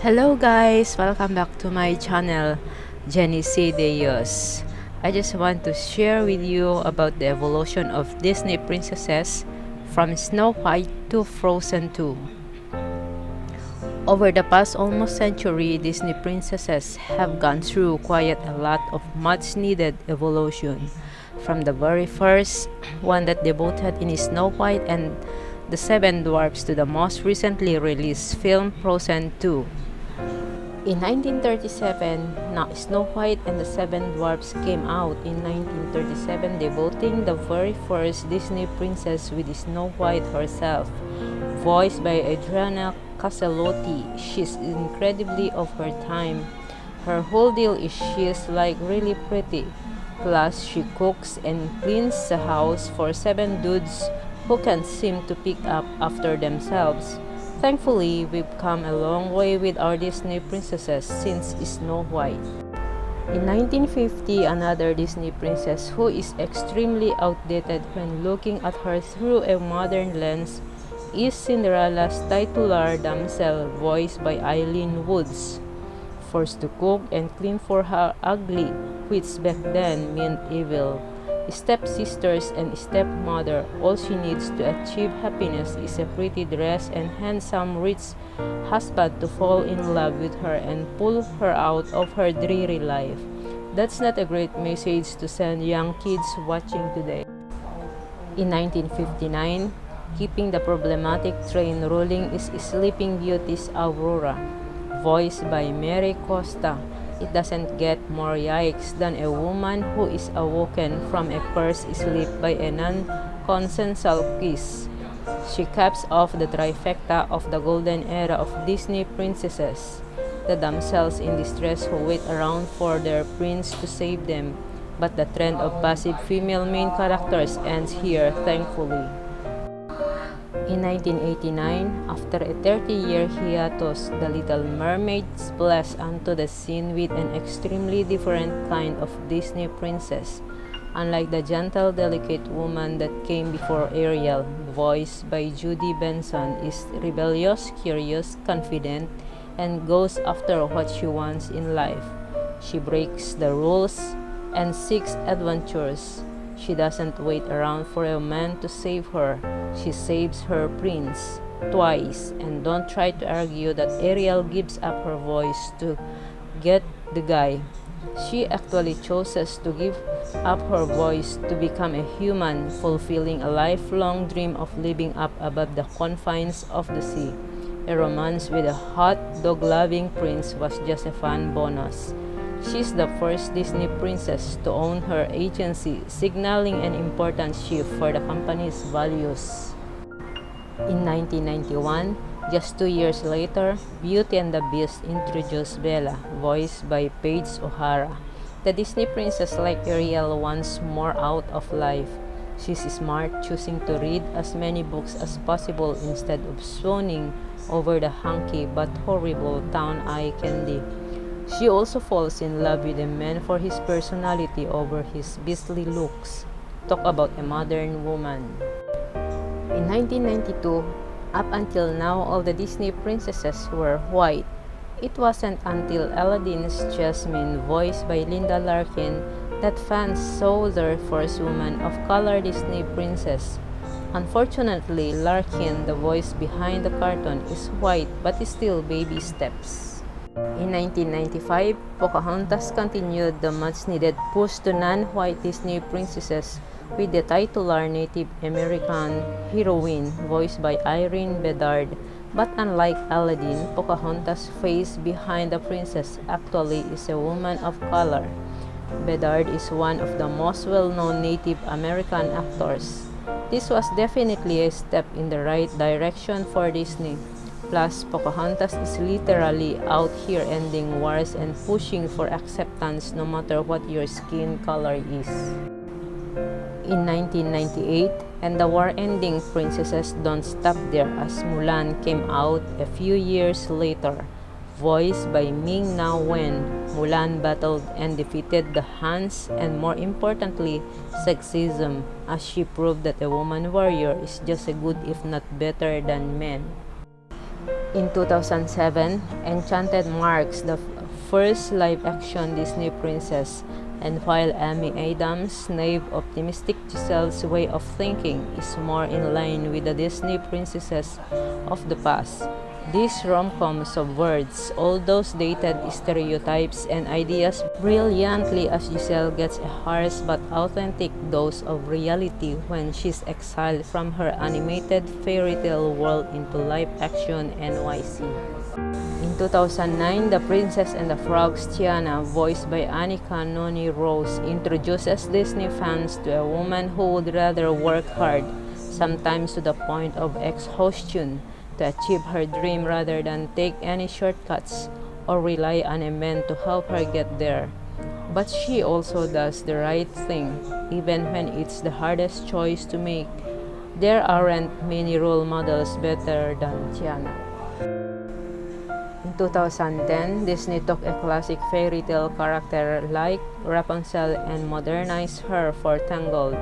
Hello guys, welcome back to my channel, Jenny C. Deos. I just want to share with you about the evolution of Disney princesses from Snow White to Frozen 2. Over the past almost century, Disney princesses have gone through quite a lot of much needed evolution. From the very first one that debuted in Snow White and the Seven Dwarfs to the most recently released film Frozen 2. In 1937, Snow White and the Seven Dwarfs came out in 1937, debuting the very first Disney princess with Snow White herself, voiced by Adriana Caselotti. She's incredibly of her time. Her whole deal is she's like really pretty. Plus, she cooks and cleans the house for seven dudes who can't seem to pick up after themselves. Thankfully, we've come a long way with our Disney princesses since Snow White. In 1950, another Disney princess who is extremely outdated when looking at her through a modern lens is Cinderella's titular damsel, voiced by Eileen Woods. Forced to cook and clean for her ugly, which back then meant evil, stepsisters and stepmother, all she needs to achieve happiness is a pretty dress and handsome rich husband to fall in love with her and pull her out of her dreary life. That's not a great message to send young kids watching today. In 1959, keeping the problematic train rolling is Sleeping Beauty's Aurora, voiced by Mary Costa. It doesn't get more yikes than a woman who is awoken from a cursed sleep by a non-consensual kiss. She caps off the trifecta of the golden era of Disney princesses, the damsels in distress who wait around for their prince to save them, but the trend of passive female main characters ends here, thankfully. In 1989, after a 30-year hiatus, The Little Mermaid splashed onto the scene with an extremely different kind of Disney princess. Unlike the gentle, delicate woman that came before Ariel, voiced by Judy Benson, is rebellious, curious, confident, and goes after what she wants in life. She breaks the rules and seeks adventures. She doesn't wait around for a man to save her. She saves her prince twice, and don't try to argue that Ariel gives up her voice to get the guy. She actually chooses to give up her voice to become a human, fulfilling a lifelong dream of living up above the confines of the sea. A romance with a hot dog-loving prince was just a fun bonus. She's the first Disney princess to own her agency, signaling an important shift for the company's values. In 1991, just 2 years later, Beauty and the Beast introduced Bella, voiced by Paige O'Hara. The Disney princess, like Ariel, wants more out of life. She's smart, choosing to read as many books as possible instead of swooning over the hunky but horrible town eye candy. She also falls in love with a man for his personality over his beastly looks. Talk about a modern woman. In 1992, up until now, all the Disney princesses were white. It wasn't until Aladdin's Jasmine, voiced by Linda Larkin, that fans saw their first woman of color Disney princess. Unfortunately, Larkin, the voice behind the cartoon, is white but still baby steps. In 1995, Pocahontas continued the much-needed push to non-white Disney princesses with the titular Native American heroine, voiced by Irene Bedard. But unlike Aladdin, Pocahontas' face behind the princess actually is a woman of color. Bedard is one of the most well-known Native American actors. This was definitely a step in the right direction for Disney. Plus, Pocahontas is literally out here ending wars and pushing for acceptance no matter what your skin color is. In 1998, and the war-ending princesses don't stop there as Mulan came out a few years later. Voiced by Ming-Na Wen, Mulan battled and defeated the Huns and, more importantly, sexism, as she proved that a woman warrior is just as good if not better than men. In 2007, Enchanted marks the first live-action Disney princess, and while Amy Adams' naive, optimistic Giselle's way of thinking is more in line with the Disney princesses of the past, this rom-com subverts all those dated stereotypes and ideas brilliantly as Giselle gets a harsh but authentic dose of reality when she's exiled from her animated fairy tale world into live-action NYC. In 2009, The Princess and the Frog's Tiana, voiced by Annika Noni Rose, introduces Disney fans to a woman who would rather work hard, sometimes to the point of exhaustion, to achieve her dream rather than take any shortcuts or rely on a man to help her get there. But she also does the right thing, even when it's the hardest choice to make. There aren't many role models better than Tiana. In 2010, Disney took a classic fairy tale character like Rapunzel and modernized her for Tangled,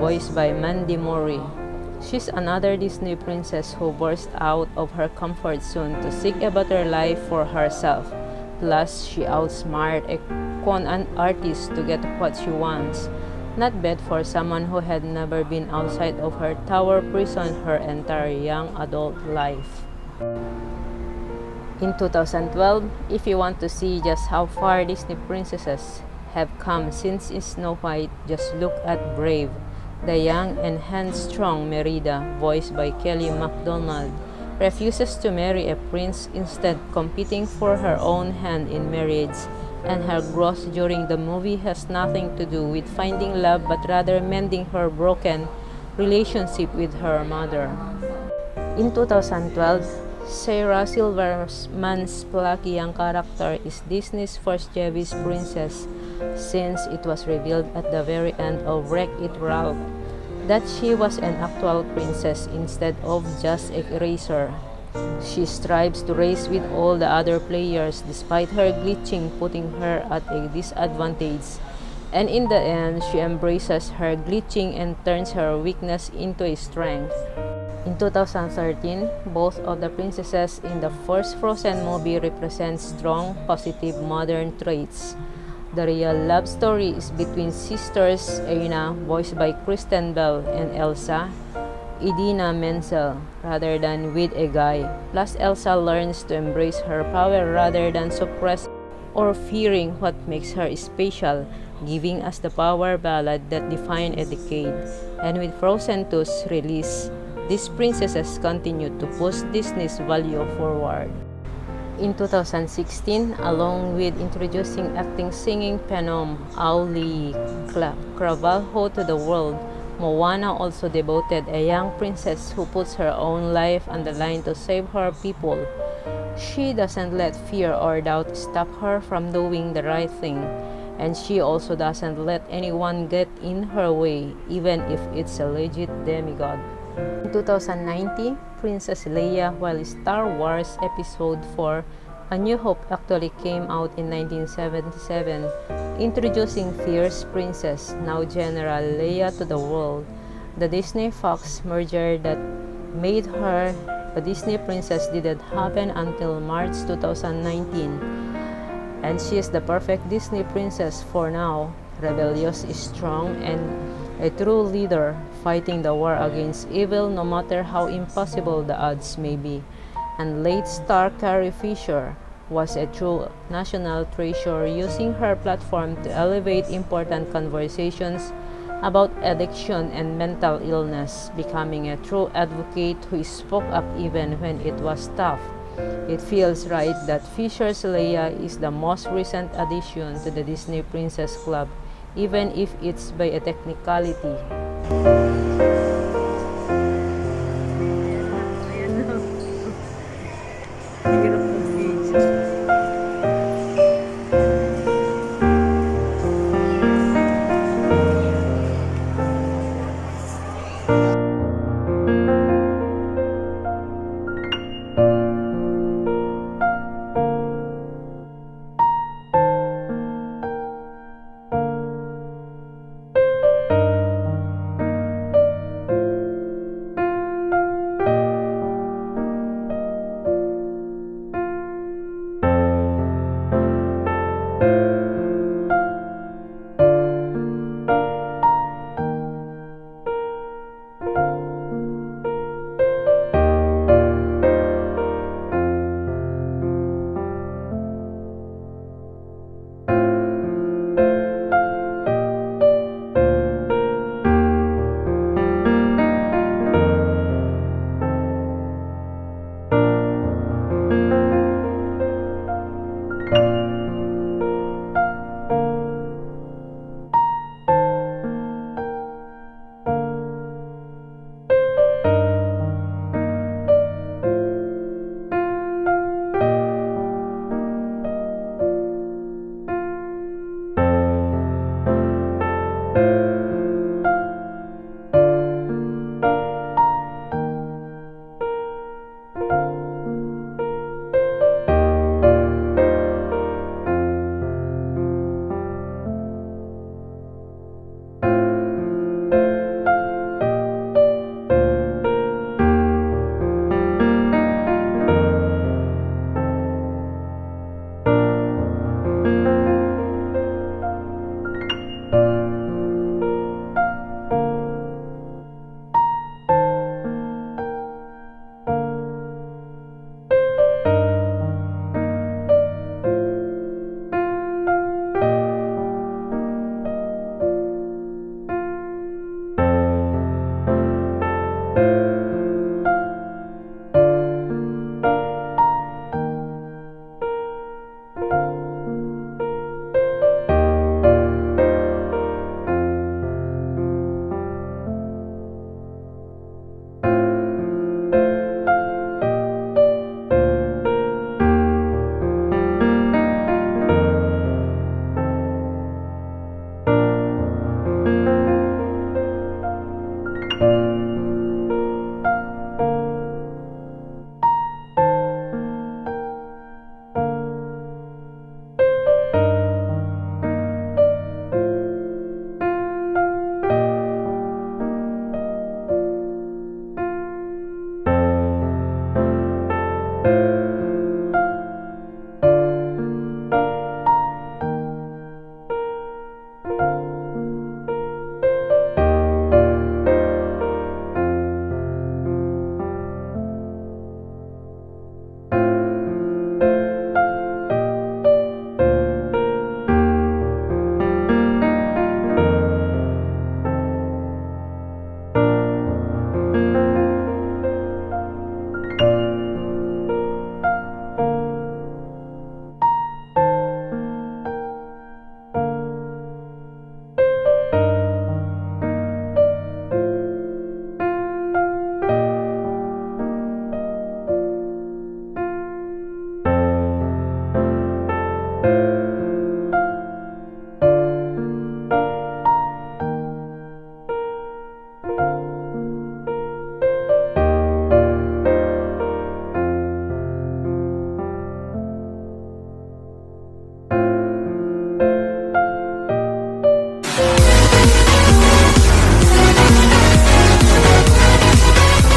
voiced by Mandy Moore. She's another Disney princess who burst out of her comfort zone to seek a better life for herself. Plus, she outsmarted a con artist to get what she wants. Not bad for someone who had never been outside of her tower prison her entire young adult life. In 2012, if you want to see just how far Disney princesses have come since Snow White, just look at Brave, the young and hand-strong Merida, voiced by Kelly MacDonald, refuses to marry a prince, instead competing for her own hand in marriage, and her growth during the movie has nothing to do with finding love but rather mending her broken relationship with her mother. In 2012, Sarah Silverman's plucky young character is Disney's first Jewish princess, since it was revealed at the very end of Wreck-It Ralph that she was an actual princess instead of just a racer. She strives to race with all the other players despite her glitching putting her at a disadvantage, and in the end she embraces her glitching and turns her weakness into a strength. In 2013, both of the princesses in the first Frozen movie represent strong, positive modern traits. The real love story is between sisters Anna, voiced by Kristen Bell, and Elsa, Idina Menzel, rather than with a guy. Plus, Elsa learns to embrace her power rather than suppress or fearing what makes her special, giving us the power ballad that defined a decade. And with Frozen 2's release, these princesses continue to push Disney's value forward. In 2016, along with introducing acting singing phenom Auli'i Cravalho to the world, Moana also debuted a young princess who puts her own life on the line to save her people. She doesn't let fear or doubt stop her from doing the right thing, and she also doesn't let anyone get in her way, even if it's a legit demigod. In 2019, Princess Leia, while Star Wars Episode 4 A New Hope actually came out in 1977, introducing fierce Princess, now General Leia, to the world. The Disney-Fox merger that made her a Disney princess didn't happen until March 2019, and she is the perfect Disney princess for now, rebellious, strong, and a true leader, fighting the war against evil no matter how impossible the odds may be. And late star Carrie Fisher was a true national treasure, using her platform to elevate important conversations about addiction and mental illness, becoming a true advocate who spoke up even when it was tough. It feels right that Fisher's Leia is the most recent addition to the Disney Princess Club, even if it's by a technicality.